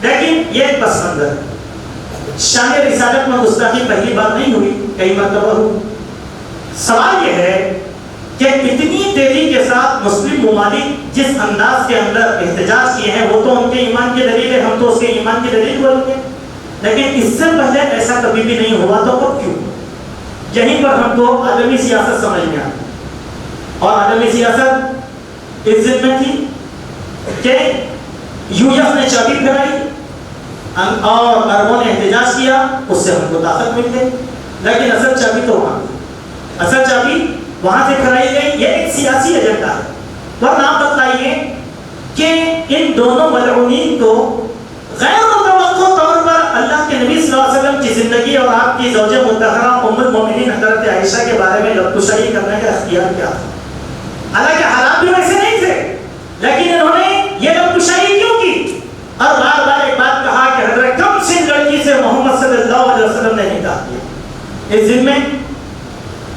لیکن یہ ایک پس منظر ہے. شان رسالت میں گستاخی پہلی بار نہیں ہوئی, کئی مرتبہ ہوئی. سوال یہ ہے کہ اتنی تیزی کے ساتھ مسلم ممالک جس انداز کے اندر احتجاج کیے ہیں وہ تو ان کے ایمان کی دلیل ہے, ہم تو اس کے ایمان کی دلیل بولیں گے, لیکن اس سے پہلے ایسا کبھی بھی نہیں ہوا تو اب کیوں؟ یہیں پر ہم کو عالمی سیاست سمجھ میں آئی. اور عالمی سیاست اس ضد میں تھی کہ یو ایف نے چابی پھیرائی اور عربوں نے احتجاج کیا، اس سے ہم کو طاقت مل گئی، لیکن اصل چابی تو وہاں تھی، اصل چابی وہاں سے پھیرائی گئی. یہ ایک سیاسی ایجنڈا ہے. ورنہ آپ بتائیے کہ ان دونوں ملعونین کو غیر متوقع طور پر اللہ کے نبی صلی اللہ علیہ وسلم کی زندگی اور آپ کی زوجہ مطہرہ ام المومنین حضرت عائشہ کے بارے میں لبکشائی کرنے کا اختیار کیا تھا؟ حالانکہ حالات بھی ویسے نہیں تھے، لیکن انہوں نے یہ لبکشائی کیوں کی؟ اور بار بار ایک بات کہا کہ حضرت کم سن لڑکی سے محمد صلی اللہ علیہ وسلم نے نکاح کیا. اس دن میں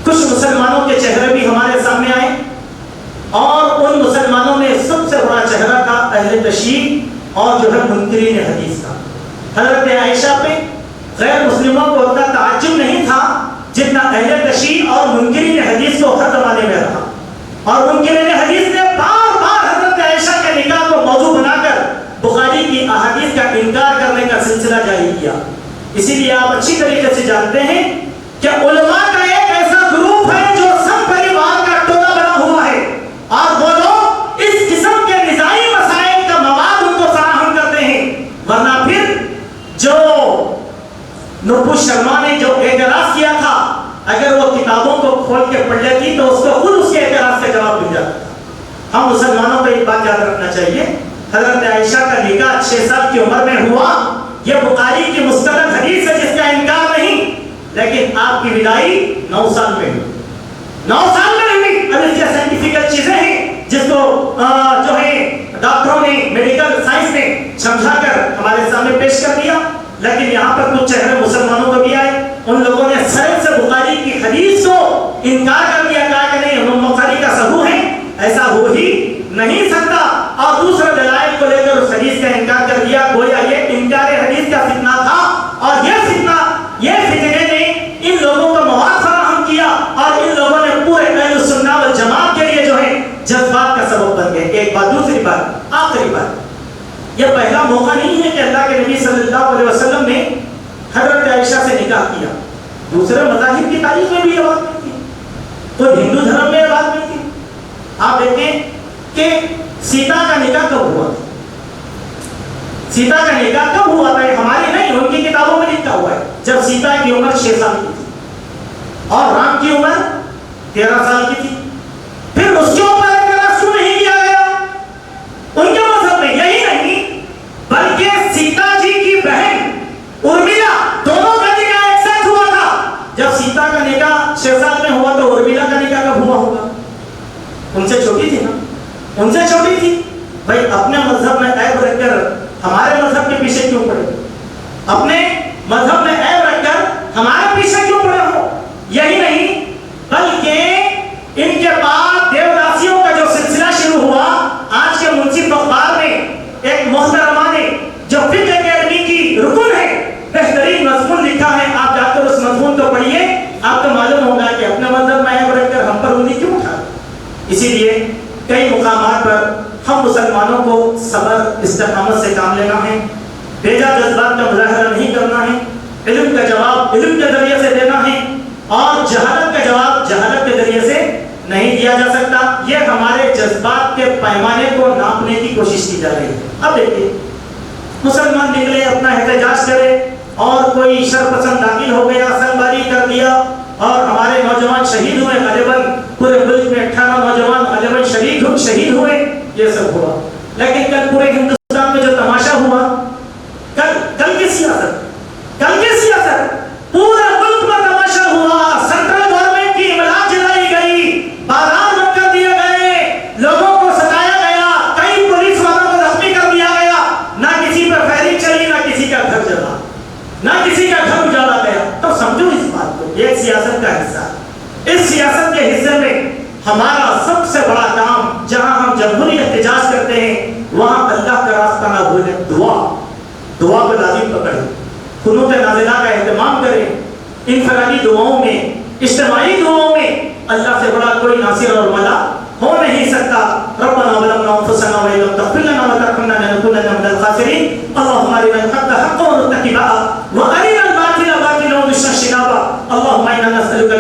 کچھ مسلمانوں کے چہرے بھی ہمارے سامنے آئے، اور ان مسلمانوں میں سب سے بڑا چہرہ تھا اہل تشیع اور جو ہے منکرین حدیث کا. حضرت عائشہ پہ غیر مسلموں کو اتنا تعجب نہیں تھا جتنا اہل تشیع اور منکرین حدیث کو ہر زمانے میں رہا. اور منکرین حدیث نے بار بار حضرت عائشہ کے نکاح کو موضوع بنا کر بخاری کی احادیث کا انکار کرنے کا سلسلہ جاری کیا. اسی لیے آپ اچھی طریقے سے جانتے ہیں کہ علماء کا ایک ایسا گروپ ہے جو سب پریوار کا ٹولہ بنا ہوا ہے، اور وہ لوگ اس قسم کے نظامی مسائل کا مواد ان کو فراہم کرتے ہیں. ورنہ پھر جو نپو شرما نے جو اعتراض کیا تھا، اگر وہ کتابوں کو کھول کے پڑھ لیتی تو اس کو خود اس کے اعتراض کا جواب مل جاتا تھا. ہم مسلمانوں کو ایک بات یاد رکھنا چاہیے، حضرت عائشہ کا نکاح 6 سال کی عمر میں ہوا. یہ بخاری کی مستند حدیث ہے جس کا انکار نہیں، لیکن آپ کی وداعی 9 سال میں ہوئی. 9 سال میں ہوئی. اب اس کے سائنٹیفیکل چیزیں ہیں جس کو جو ہے ڈاکٹروں نے میڈیکل سائنس نے سمجھا کر ہمارے سامنے پیش کر دیا. لیکن یہاں پر کچھ چہرے مسلمانوں کو بھی آئے، ان لوگوں نے سرد سے بخاری کی حدیث کو انکار کر دیا، کہا کہ نہیں ہم بخاری کا صحو ہے، ایسا ہو ہی نہیں سکتا. اور دوسرے دلائل کو لے کر اس حدیث کا انکار کر دیا. گویا یہ انکار حدیث کا فتنہ تھا، اور یہ فتنے نے ان لوگوں کا مواد فراہم کیا، اور ان لوگوں نے پورے اہل السنہ والجماعت کے لیے جو ہے جذبات کا سبب بن گئے. ایک بات. دوسری بات، آخری بات، یہ پہلا موقع نہیں ہے کہ اللہ کے نبی صلی اللہ علیہ وسلم نے حضرت عائشہ سے نکاح کیا. دوسرے مذاہب کی تاریخ میں بھی یہ بات نہیں تھی، خود ہندو دھرم میں یہ بات نہیں تھی. آپ دیکھیں کہ سیتا کا نکاح کب ہوا؟ سیتا کا نکاح کب ہوا تھا؟ ہماری نہیں، ان کی کتابوں میں لکھا ہوا ہے جب سیتا کی عمر 6 سال کی تھی اور رام کی عمر 13 سال کی تھی. پھر اس کے اوپر اعتراض کیوں نہیں کیا گیا؟ ان کے مذہب میں یہی نہیں بلکہ سیتا جی کی بہن ارمیلا، دونوں کا نکاح ایک ساتھ ہوا تھا. جب سیتا کا نکاح 6 سال میں ہوا تو ارمیلا کا نکاح کب ہوا ہوگا؟ ان سے چھوٹی تھی نا، ان سے چھوٹی تھی. بھائی اپنے مذہب میں عیب رکھ کر ہمارے مذہب کے پیچھے کیوں پڑے؟ اپنے مذہب میں عیب رکھ کر ہمارے پیچھے کیوں پڑے ہو؟ یہی نہیں بلکہ ان کے بعد دیوداسیوں کا جو سلسلہ شروع ہوا، آج کے منصف اخبار میں ایک محترمہ نے جو فقہ اکیڈمی کی رکن ہے بہترین مضمون لکھا ہے. آپ جا کر اس مضمون کو پڑھیے، آپ کو معلوم ہوگا کہ اپنے مذہب میں عیب رکھ کر ہم پر انگلی کیوں اٹھا. اسی لیے کئی مقامات پر ہم مسلمانوں کو صبر استقامت سے کام لینا ہے، بیجا جذبات کا مظاہرہ نہیں کرنا ہے، علم کا جواب علم کے ذریعے سے دینا ہے، اور جہالت کا جواب جہالت کے ذریعے سے نہیں دیا جا سکتا. یہ ہمارے جذبات کے پیمانے کو ناپنے کی کوشش کی جا رہی ہے. اب دیکھیے مسلمان نکلے اپنا احتجاج کرے اور کوئی شرپسند داخل ہو گیا، سنباری کر دیا، اور ہمارے نوجوان شہید ہوئے. غالباً پورے ملک میں 18 نوجوان غالباً شہید ہوئے. یہ سب ہوا، لیکن کل پورے ہندوستان میں جو تماشا ہوا، کل کی سیاست پورے ملک میں تماشا ہوا. سینٹرل گورنمنٹ کی املاک جلائی گئی، بازار بند کر دیے گئے، لوگوں کو ستایا گیا، کئی پولیس والوں کو زخمی کر دیا گیا. نہ کسی پر فائرنگ چلی، نہ کسی کا گھر جلا، نہ کسی کا گھر اجاڑا گیا. تو سمجھو اس بات کو، یہ ایک سیاست کا حصہ ہے. اس سیاست کے حصے میں ہمارا سب سے بڑا کام، جہاں ہم جمہوری احتجاج کرتے ہیں وہاں اللہ کا راستہ نہ بھولیں. دعا کو لازم پکڑیں، قنوت نازلہ کا اہتمام کریں. انفرادی دعاؤں میں، اجتماعی دعاؤں میں اللہ سے بڑا کوئی ناصر اور مولا ہو نہیں سکتا. ربنا ظلمنا انفسنا وان لم تغفر لنا وترحمنا لنكونن من الخاسرين. اللهم ارنا الحق حقا وارزقنا اتباعه وارنا الباطل باطلا وارزقنا اجتنابه. اللهم انا نسالك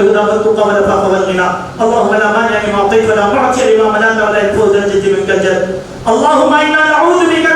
الغنى والعفاف والغنى. اللهم لا مانع لما اعطيت ولا معطي لما منعت ولا ينفع ذا الجد منك الجد. اللهم انا نعوذ بك